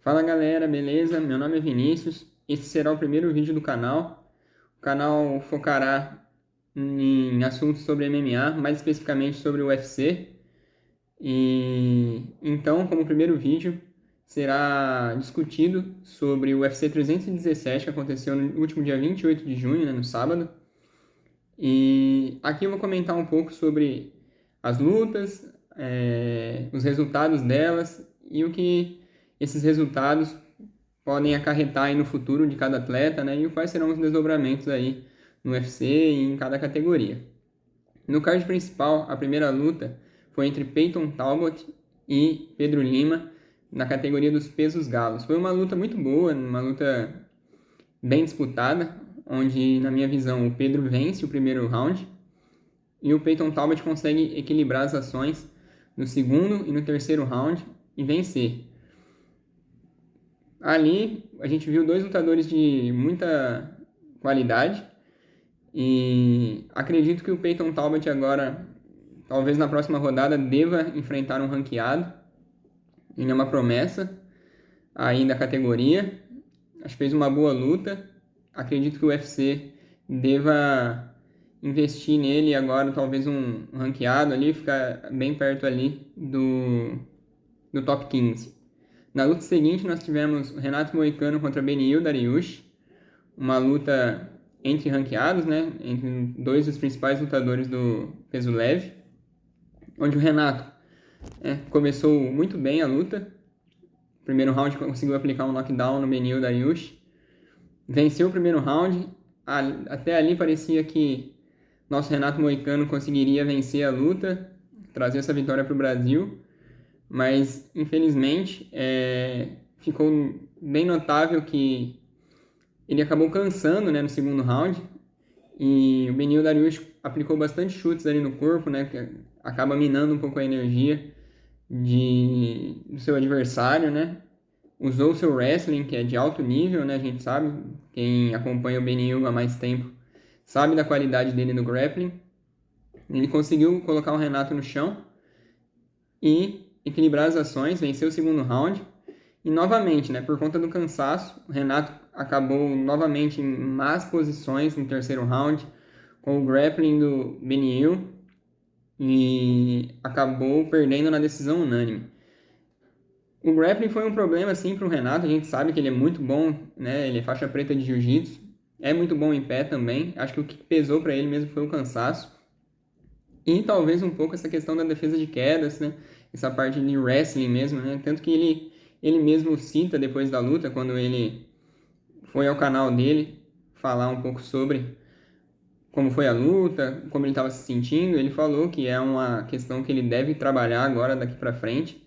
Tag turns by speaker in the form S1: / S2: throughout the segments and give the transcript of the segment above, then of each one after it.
S1: Fala galera, beleza? Meu nome é Vinícius. Esse será o primeiro vídeo do canal. O canal focará em assuntos sobre MMA, mais especificamente sobre o UFC. E então, como primeiro vídeo, será discutido sobre o UFC 317, que aconteceu no último dia 28 de junho, né, no sábado. E aqui eu vou comentar um pouco sobre as lutas, os resultados delas e o que esses resultados podem acarretar aí no futuro de cada atleta, né? E quais serão os desdobramentos aí no UFC e em cada categoria. No card principal, a primeira luta foi entre Peyton Talbot e Pedro Lima na categoria dos pesos galos. Foi uma luta muito boa, uma luta bem disputada, onde, na minha visão, o Pedro vence o primeiro round e o Peyton Talbot consegue equilibrar as ações no segundo e no terceiro round e vencer. Ali a gente viu dois lutadores de muita qualidade e acredito que o Peyton Talbot agora, talvez na próxima rodada, deva enfrentar um ranqueado. Ele é uma promessa aí da categoria. Acho que fez uma boa luta. Acredito que o UFC deva investir nele agora, talvez um ranqueado ali, ficar bem perto ali do top 15. Na luta seguinte, nós tivemos Renato Moicano contra Beneil Dariush, uma luta entre ranqueados, né? Entre dois dos principais lutadores do peso leve, onde o Renato começou muito bem a luta. No primeiro round conseguiu aplicar um knockdown no Beneil Dariush, venceu o primeiro round. Até ali parecia que nosso Renato Moicano conseguiria vencer a luta, trazer essa vitória para o Brasil, mas infelizmente ficou bem notável que ele acabou cansando, né, no segundo round, e o Beneil Dariush aplicou bastante chutes ali no corpo, né, que acaba minando um pouco a energia do seu adversário, né. Usou o seu wrestling, que é de alto nível, né, a gente sabe, quem acompanha o Beneil há mais tempo sabe da qualidade dele no grappling. Ele conseguiu colocar o Renato no chão e equilibrar as ações, venceu o segundo round. E novamente, né, por conta do cansaço, o Renato acabou novamente em más posições no terceiro round, com o grappling do Beneil, e acabou perdendo na decisão unânime. O grappling foi um problema sim para o Renato, a gente sabe que ele é muito bom, né, ele é faixa preta de jiu-jitsu, é muito bom em pé também, acho que o que pesou para ele mesmo foi o cansaço. E talvez um pouco essa questão da defesa de quedas, né? Essa parte de wrestling mesmo, né? Tanto que ele mesmo cita depois da luta, quando ele foi ao canal dele falar um pouco sobre como foi a luta, como ele estava se sentindo. Ele falou que é uma questão que ele deve trabalhar agora daqui para frente,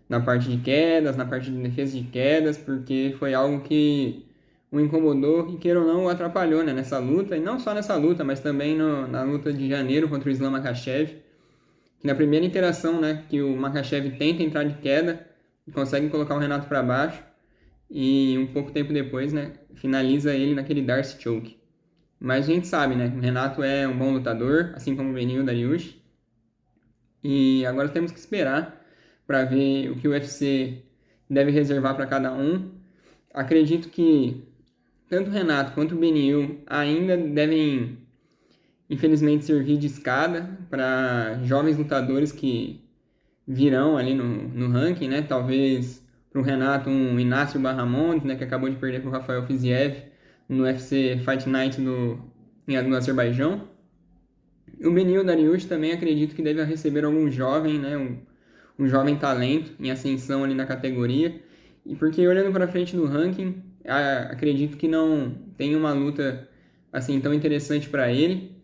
S1: na parte de quedas, na parte de defesa de quedas, porque foi algo que o incomodou e, queira ou não, o atrapalhou, né, nessa luta, e não só nessa luta, mas também na luta de janeiro contra o Islam Makhachev, que na primeira interação, né, que o Makhachev tenta entrar de queda, consegue colocar o Renato para baixo, e um pouco tempo depois, né, finaliza ele naquele Darcy Choke. Mas a gente sabe, né, o Renato é um bom lutador, assim como o Beneil Dariush, e agora temos que esperar para ver o que o UFC deve reservar para cada um. Acredito que tanto o Renato quanto o Beneil ainda devem, infelizmente, servir de escada para jovens lutadores que virão ali no ranking, né? Talvez para o Renato um Inácio Barramontes, né? Que acabou de perder para o Rafael Fiziev no UFC Fight Night no Azerbaijão. O Beneil Dariush também acredito que deve receber algum jovem, né? Um jovem talento em ascensão ali na categoria. E porque olhando para frente no ranking, acredito que não tem uma luta assim tão interessante para ele.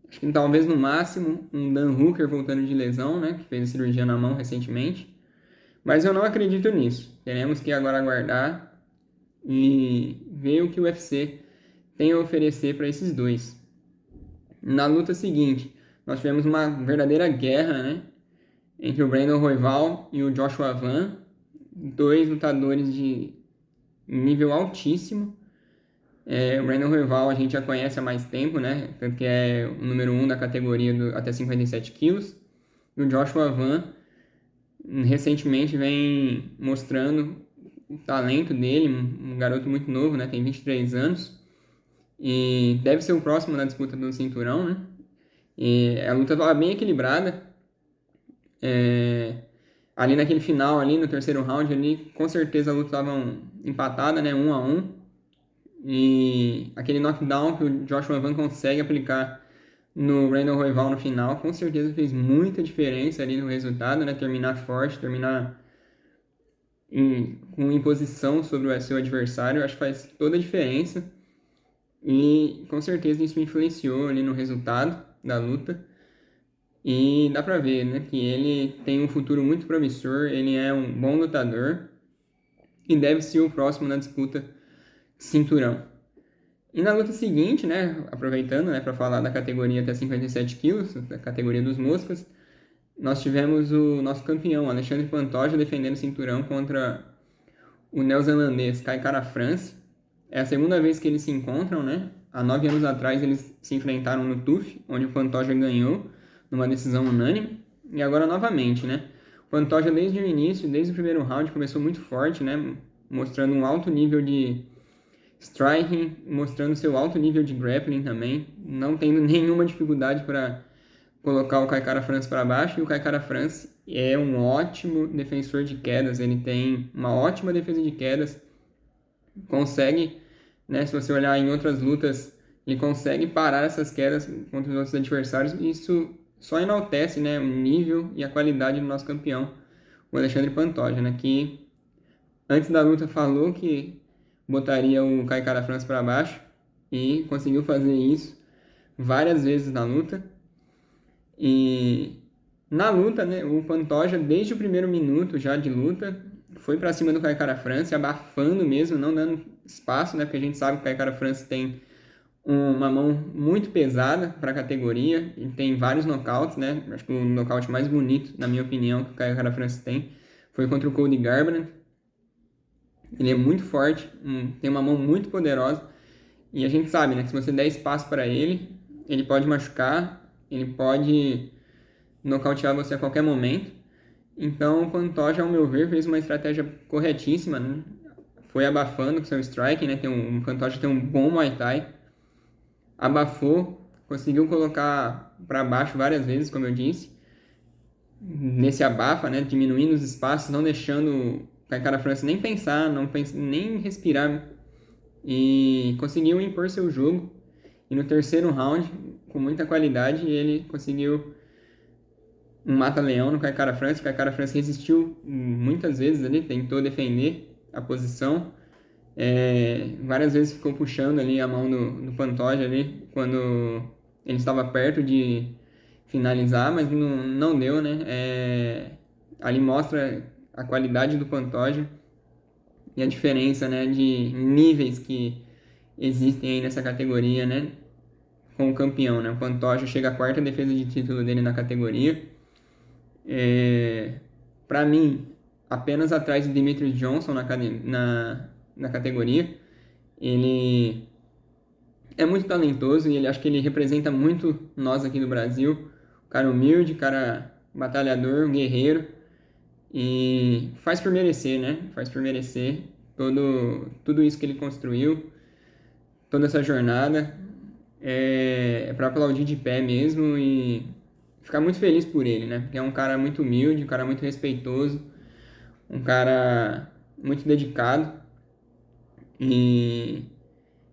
S1: Acho que talvez no máximo um Dan Hooker voltando de lesão, né, que fez a cirurgia na mão recentemente. Mas eu não acredito nisso. Teremos que agora aguardar e ver o que o UFC tem a oferecer para esses dois. Na luta seguinte, nós tivemos uma verdadeira guerra, né, entre o Brandon Royval e o Joshua Van, dois lutadores de nível altíssimo. O Brandon Royval a gente já conhece há mais tempo, né? Tanto que é o número 1 da categoria até 57 quilos. E o Joshua Van recentemente vem mostrando o talento dele, um garoto muito novo, né? Tem 23 anos. E deve ser o próximo na disputa do cinturão, né? E a luta estava bem equilibrada. Ali naquele final, ali no terceiro round, ali, com certeza a luta estava empatada, né? 1-1. E aquele knockdown que o Joshua Van consegue aplicar no Brandon Royval no final, com certeza fez muita diferença ali no resultado, né? Terminar forte, terminar com imposição sobre o seu adversário, acho que faz toda a diferença. E com certeza isso influenciou ali no resultado da luta. E dá pra ver, né, que ele tem um futuro muito promissor, ele é um bom lutador e deve ser o próximo na disputa de cinturão. E na luta seguinte, né, aproveitando, né, para falar da categoria até 57 quilos, da categoria dos moscas, nós tivemos o nosso campeão, Alexandre Pantoja, defendendo o cinturão contra o neozelandês Kai Kara-France. É a segunda vez que eles se encontram, né? Há 9 anos atrás eles se enfrentaram no TUF, onde o Pantoja ganhou numa decisão unânime. E agora novamente, né? O Pantoja desde o início, desde o primeiro round, começou muito forte, né? Mostrando um alto nível de striking, mostrando seu alto nível de grappling também, não tendo nenhuma dificuldade para colocar o Kai Kara-France para baixo. E o Kai Kara-France é um ótimo defensor de quedas, ele tem uma ótima defesa de quedas, consegue, né, se você olhar em outras lutas, ele consegue parar essas quedas contra os outros adversários. Isso só enaltece, né, o nível e a qualidade do nosso campeão, o Alexandre Pantoja, né, que antes da luta falou que botaria o Kai Kara-France para baixo e conseguiu fazer isso várias vezes na luta. E na luta, né, o Pantoja, desde o primeiro minuto já de luta, foi para cima do Kai Kara-France, abafando mesmo, não dando espaço, né, porque a gente sabe que o Kai Kara-France tem uma mão muito pesada para a categoria e tem vários nocautes, né? Acho que o nocaute mais bonito, na minha opinião, que o Kai Kara-France tem foi contra o Cody Garbrandt. Ele é muito forte, tem uma mão muito poderosa e a gente sabe, né, que se você der espaço para ele, ele pode machucar, ele pode nocautear você a qualquer momento. Então o Pantoja, ao meu ver, fez uma estratégia corretíssima, né? Foi abafando com seu striking, né? O Pantoja tem um bom Muay Thai, abafou, conseguiu colocar para baixo várias vezes, como eu disse, nesse abafa, né? Diminuindo os espaços, não deixando o Kai Kara-France nem pensar, nem respirar, e conseguiu impor seu jogo. E no terceiro round, com muita qualidade, ele conseguiu um mata-leão no Kai Kara-France. O Kai Kara-France resistiu muitas vezes ali, tentou defender a posição. Várias vezes ficou puxando ali a mão do Pantoja ali, quando ele estava perto de finalizar, mas não deu, né? Ali mostra a qualidade do Pantoja e a diferença, né, de níveis que existem aí nessa categoria, né, com o campeão, né? O Pantoja chega à quarta defesa de título dele na categoria. Para mim, apenas atrás de Demetrius Johnson na categoria. Ele é muito talentoso e acho que ele representa muito nós aqui do Brasil. Cara humilde, cara batalhador, guerreiro, e faz por merecer, né? Faz por merecer tudo isso que ele construiu, toda essa jornada. É para aplaudir de pé mesmo e ficar muito feliz por ele, né? Porque é um cara muito humilde, um cara muito respeitoso, um cara muito dedicado e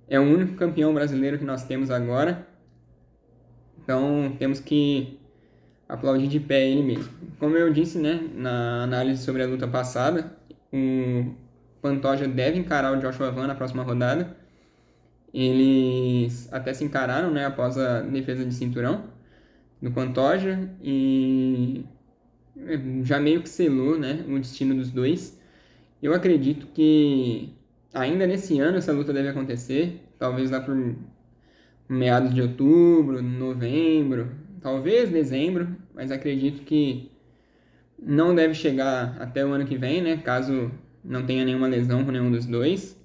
S1: é o único campeão brasileiro que nós temos agora. Então temos que aplaudir de pé ele mesmo. Como eu disse, né, na análise sobre a luta passada, o Pantoja deve encarar o Joshua Van na próxima rodada. Eles até se encararam, né, após a defesa de cinturão do Pantoja e já meio que selou, né, o destino dos dois. Eu acredito que ainda nesse ano essa luta deve acontecer, talvez lá por meados de outubro, novembro, talvez dezembro, mas acredito que não deve chegar até o ano que vem, né, caso não tenha nenhuma lesão com nenhum dos dois.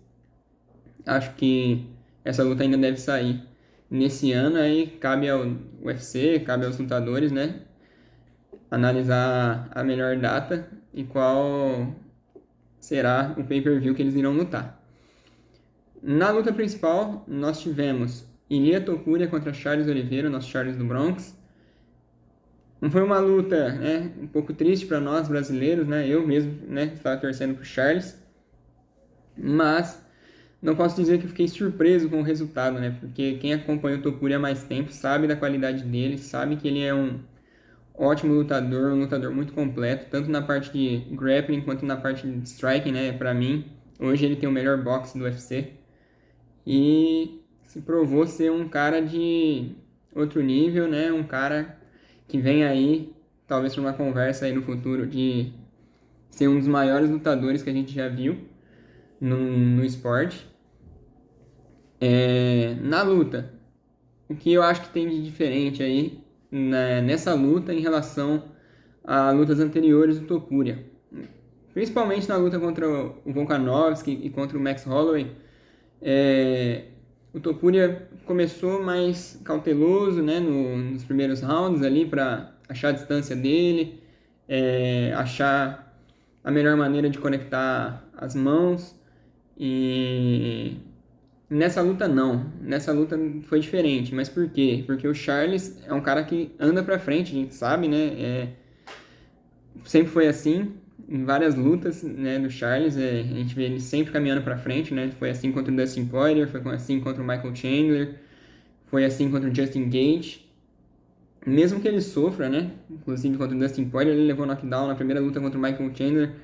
S1: Acho que essa luta ainda deve sair nesse ano, aí cabe ao UFC, cabe aos lutadores, né, analisar a melhor data e qual será o pay-per-view que eles irão lutar. Na luta principal, nós tivemos Ilia Topuria contra Charles Oliveira, nosso Charles do Bronx. Foi uma luta, né, um pouco triste para nós brasileiros, né? Eu mesmo, né, estava torcendo para o Charles, mas não posso dizer que fiquei surpreso com o resultado, né? Porque quem acompanha o Topuria há mais tempo sabe da qualidade dele, sabe que ele é um ótimo lutador, um lutador muito completo, tanto na parte de grappling quanto na parte de striking, né? Para mim, hoje ele tem o melhor boxe do UFC e se provou ser um cara de outro nível, né? Um cara que vem aí, talvez para uma conversa aí no futuro, de ser um dos maiores lutadores que a gente já viu no esporte. Na luta, o que eu acho que tem de diferente aí nessa luta em relação a lutas anteriores do Topuria, principalmente na luta contra o Volkanovski e contra o Max Holloway, o Topuria começou mais cauteloso, né, nos primeiros rounds ali para achar a distância dele, achar a melhor maneira de conectar as mãos. E nessa luta não, nessa luta foi diferente. Mas por quê? Porque o Charles é um cara que anda para frente, a gente sabe, né? Sempre foi assim. Em várias lutas, né, do Charles, a gente vê ele sempre caminhando para frente, né? Foi assim contra o Dustin Poirier, foi assim contra o Michael Chandler, foi assim contra o Justin Gaethje. Mesmo que ele sofra, né? Inclusive contra o Dustin Poirier, ele levou knockdown na primeira luta contra o Michael Chandler,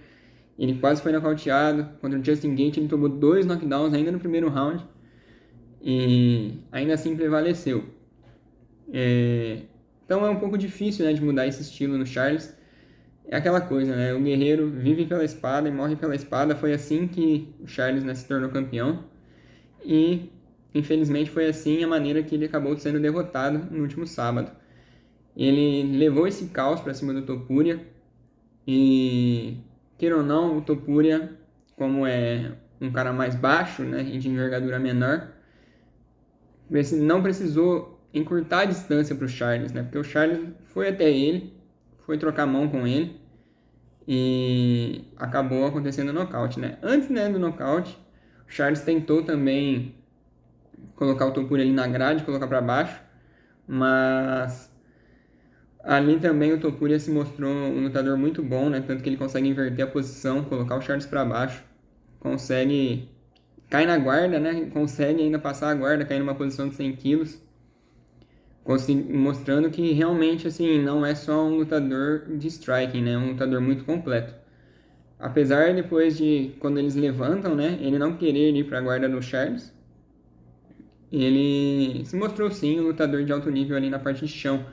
S1: ele quase foi nocauteado. Contra o Justin Gaethje, ele tomou 2 knockdowns ainda no primeiro round e ainda assim prevaleceu. Então é um pouco difícil, né, de mudar esse estilo no Charles. É aquela coisa, né? O guerreiro vive pela espada e morre pela espada. Foi assim que o Charles, né, se tornou campeão. E, infelizmente, foi assim a maneira que ele acabou sendo derrotado no último sábado. Ele levou esse caos para cima do Topuria. E, queira ou não, o Topuria, como é um cara mais baixo, né, e de envergadura menor, não precisou encurtar a distância para o Charles, né? Porque o Charles foi até ele, foi trocar mão com ele e acabou acontecendo o nocaute, né? Antes, né, do nocaute, o Charles tentou também colocar o Topuria ali na grade, colocar para baixo, mas ali também o Topuria se mostrou um lutador muito bom, né? Tanto que ele consegue inverter a posição, colocar o Charles para baixo, consegue cair na guarda, né? Consegue ainda passar a guarda, cair numa posição de 100 quilos, mostrando que realmente, assim, não é só um lutador de striking, né? É um lutador muito completo. Apesar depois de, quando eles levantam, né, ele não querer ir para a guarda do Charles, ele se mostrou sim um lutador de alto nível ali na parte de chão.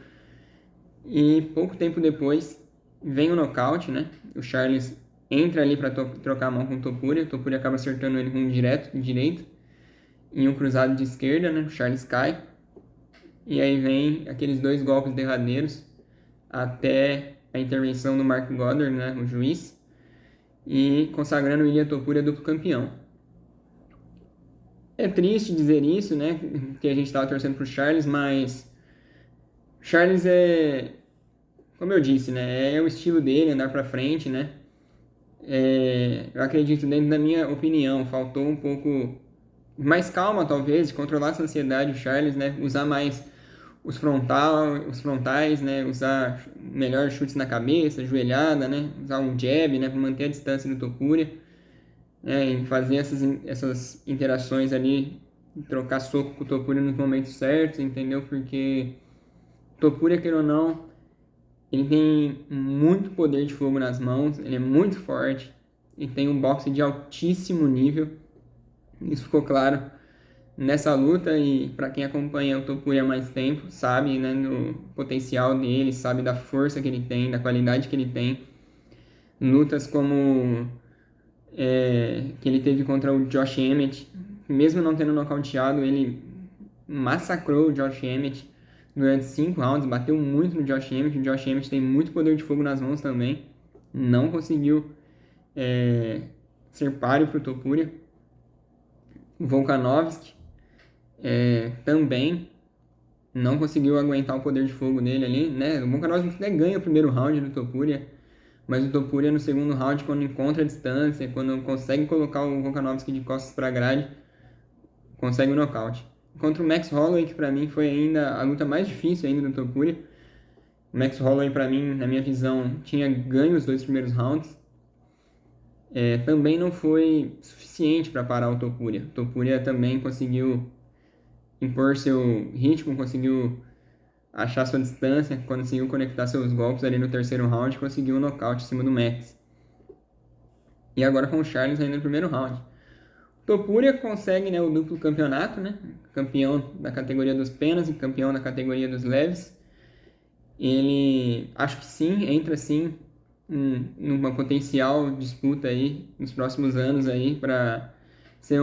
S1: E pouco tempo depois vem o nocaute, né? O Charles entra ali para trocar a mão com o Topuria acaba acertando ele com um direito em um cruzado de esquerda, né? O Charles cai. E aí vem aqueles 2 golpes derradeiros até a intervenção do Mark Goddard, né, o juiz, e consagrando o Ilia Topuria duplo campeão. É triste dizer isso, né, que a gente estava torcendo pro Charles, mas Charles como eu disse, né, é o estilo dele, andar para frente, né. Eu acredito, dentro da minha opinião, faltou um pouco mais calma, talvez, de controlar essa ansiedade, o Charles, né, usar mais os frontais, né, usar melhor chutes na cabeça, joelhada, né, usar um jab, né, para manter a distância do Topuria, né, e fazer essas interações ali, trocar soco com o Topuria nos momentos certos, entendeu? Porque o Topuria, queira ou não, ele tem muito poder de fogo nas mãos, ele é muito forte e tem um boxe de altíssimo nível. Isso ficou claro nessa luta, e para quem acompanha o Topuria há mais tempo, sabe, né, do potencial dele, sabe da força que ele tem, da qualidade que ele tem. Lutas como que ele teve contra o Josh Emmett, mesmo não tendo nocauteado, ele massacrou o Josh Emmett durante 5 rounds, bateu muito no Josh Emmett. O Josh Emmett tem muito poder de fogo nas mãos também, não conseguiu ser páreo para o Topuria. O Volkanovski também não conseguiu aguentar o poder de fogo dele ali, né? O Volkanovski até ganha o primeiro round do Topuria, mas o Topuria no segundo round, quando encontra a distância, quando consegue colocar o Volkanovski de costas para a grade, consegue o nocaute. Contra o Max Holloway, que para mim foi ainda a luta mais difícil ainda do Topuria. O Max Holloway, para mim, na minha visão, tinha ganho os 2 primeiros rounds. Também não foi suficiente para parar o Topuria. O Topuria também conseguiu impor seu ritmo, conseguiu achar sua distância, conseguiu conectar seus golpes ali no terceiro round, conseguiu um nocaute em cima do Max. E agora com o Charles ainda no primeiro round. Topuria consegue, né, o duplo campeonato, né? Campeão da categoria dos penas e campeão da categoria dos leves. Ele, acho que sim, entra sim numa potencial disputa aí nos próximos anos aí para ser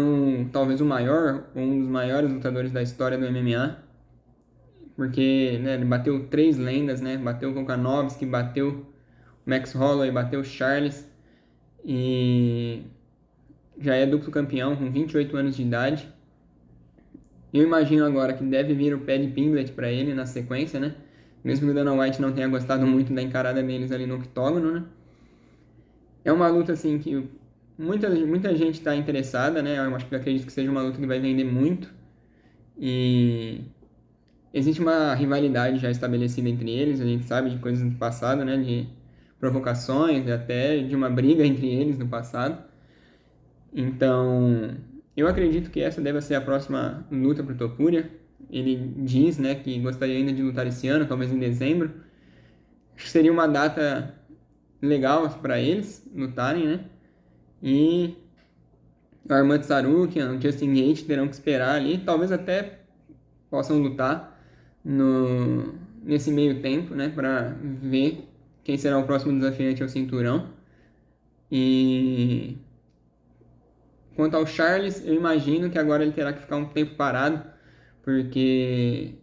S1: talvez o maior ou um dos maiores lutadores da história do MMA. Porque, né, ele bateu 3 lendas, né? Bateu o Volkanovski, bateu o Max Holloway, bateu o Charles e já é duplo campeão com 28 anos de idade. Eu imagino agora que deve vir o Paddy Pimblett para ele na sequência, né? Mesmo que o Dana White não tenha gostado muito da encarada deles ali no octógono, né? É uma luta, assim, que muita gente está interessada, né? Eu acredito que seja uma luta que vai vender muito. E existe uma rivalidade já estabelecida entre eles, a gente sabe de coisas do passado, né? De provocações, até de uma briga entre eles no passado. Então, eu acredito que essa deve ser a próxima luta para o Topuria. Ele diz, né, que gostaria ainda de lutar esse ano, talvez em dezembro. Acho que seria uma data legal para eles lutarem, né? E o Arman Tsarukyan, o Justin Gaethje terão que esperar ali, talvez até possam lutar nesse meio tempo, né, para ver quem será o próximo desafiante ao cinturão. E quanto ao Charles, eu imagino que agora ele terá que ficar um tempo parado, porque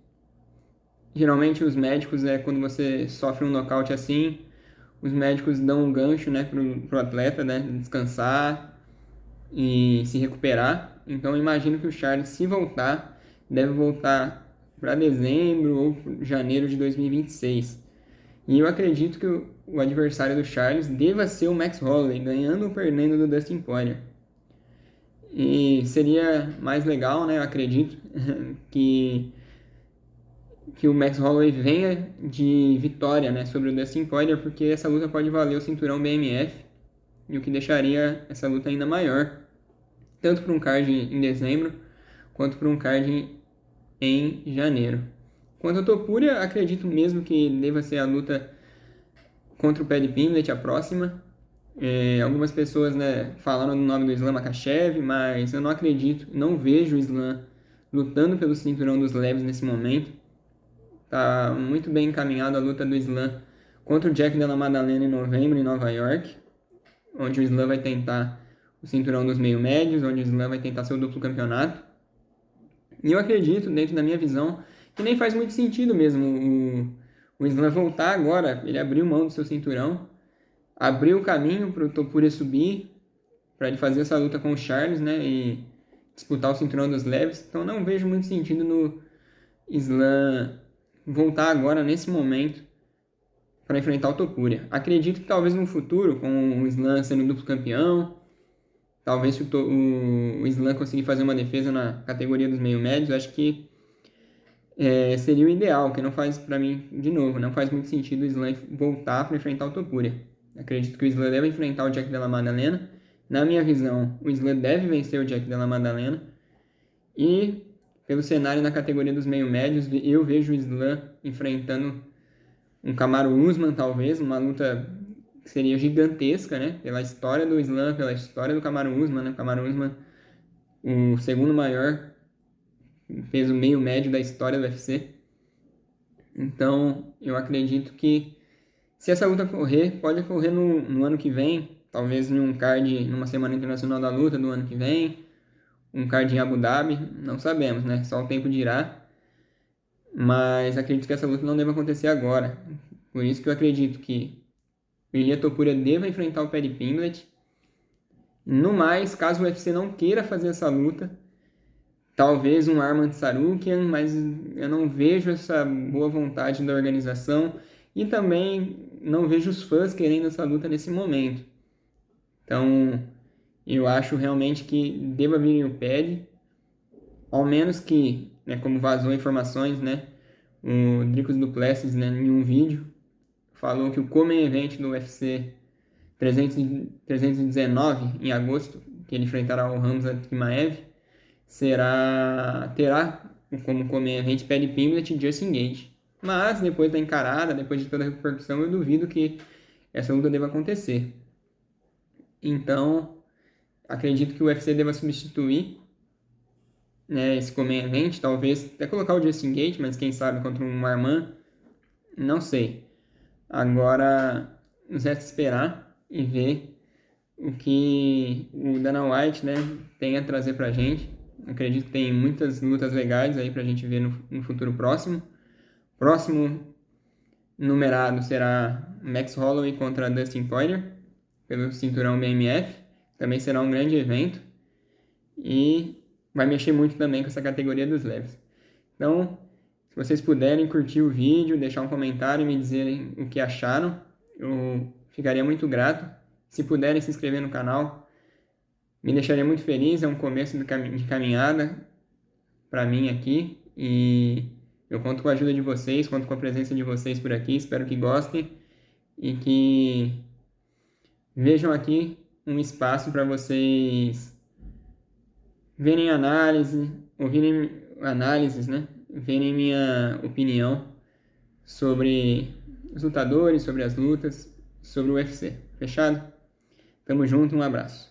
S1: geralmente os médicos, quando você sofre um nocaute assim, os médicos dão um gancho, né, pro atleta, né, descansar e se recuperar. Então eu imagino que o Charles, se voltar, deve voltar para dezembro ou janeiro de 2026. E eu acredito que o adversário do Charles deva ser o Max Holloway, ganhando ou perdendo do Dustin Poirier. E seria mais legal, né, eu acredito, que o Max Holloway venha de vitória, né, sobre o Dustin Poirier, porque essa luta pode valer o cinturão BMF, e o que deixaria essa luta ainda maior, tanto para um card em dezembro, quanto para um card em janeiro. Quanto ao Topuria, acredito mesmo que deva ser a luta contra o Paddy Pimblett, a próxima. Algumas pessoas, né, falaram no nome do Islam Makhachev, mas eu não acredito, não vejo o Islam lutando pelo cinturão dos leves nesse momento. Tá muito bem encaminhada a luta do Islam contra o Jack Della Maddalena em novembro em Nova York, onde o Islam vai tentar o cinturão dos meio-médios, onde o Islam vai tentar seu duplo campeonato. E eu acredito, dentro da minha visão, que nem faz muito sentido mesmo o Islam voltar agora. Ele abriu mão do seu cinturão, abriu o caminho para o Topuria subir, para ele fazer essa luta com o Charles, né, e disputar o cinturão dos leves. Então não vejo muito sentido no Islam voltar agora, nesse momento, para enfrentar o Topuria. Acredito que talvez no futuro, com o Islam sendo duplo campeão, talvez se o Islam conseguir fazer uma defesa na categoria dos meio-médios, acho que seria o ideal, que não faz, para mim, de novo, não faz muito sentido o Islam voltar para enfrentar o Topuria. Acredito que o Islam deve enfrentar o Jack Della Maddalena. Na minha visão, o Islam deve vencer o Jack Della Maddalena. E pelo cenário na categoria dos meio-médios, eu vejo o Islam enfrentando um Kamaru Usman, talvez, uma luta que seria gigantesca, né? Pela história do Islam, pela história do Kamaru Usman, né? O Kamaru Usman, o segundo maior peso meio-médio da história do UFC. Então, eu acredito que se essa luta ocorrer, pode ocorrer no ano que vem, talvez num card, numa Semana Internacional da Luta do ano que vem, um card em Abu Dhabi, não sabemos, né? Só o tempo dirá. Mas acredito que essa luta não deve acontecer agora. Por isso que eu acredito que o Ilia Topuria deva enfrentar o Paddy Pimblett. No mais, caso o UFC não queira fazer essa luta, talvez um Arman Tsarukyan, mas eu não vejo essa boa vontade da organização. E também não vejo os fãs querendo essa luta nesse momento. Então, eu acho realmente que deva vir o pad, ao menos que, né, como vazou informações, né, o Dricus du Plessis, né, em um vídeo, falou que o co-main event do UFC 319, em agosto, que ele enfrentará o Khamzat Chimaev, terá como co-main event Paddy Pimblett e Justin Gaethje. Mas, depois da encarada, depois de toda a repercussão, eu duvido que essa luta deva acontecer. Então, acredito que o UFC deva substituir, né, esse co-main event, talvez até colocar o Justin Gaethje, mas quem sabe contra um Marman, não sei. Agora, nos resta esperar e ver o que o Dana White, né, tem a trazer pra gente. Acredito que tem muitas lutas legais aí pra gente ver no futuro próximo. Próximo numerado será Max Holloway contra Dustin Poirier, pelo cinturão BMF. Também será um grande evento. E vai mexer muito também com essa categoria dos leves. Então, se vocês puderem curtir o vídeo, deixar um comentário e me dizerem o que acharam, eu ficaria muito grato. Se puderem se inscrever no canal, me deixaria muito feliz. É um começo de caminhada para mim aqui. E eu conto com a ajuda de vocês, conto com a presença de vocês por aqui. Espero que gostem e que vejam aqui um espaço para vocês verem análise, ouvirem análises, né? Verem minha opinião sobre os lutadores, sobre as lutas, sobre o UFC. Fechado? Tamo junto, um abraço.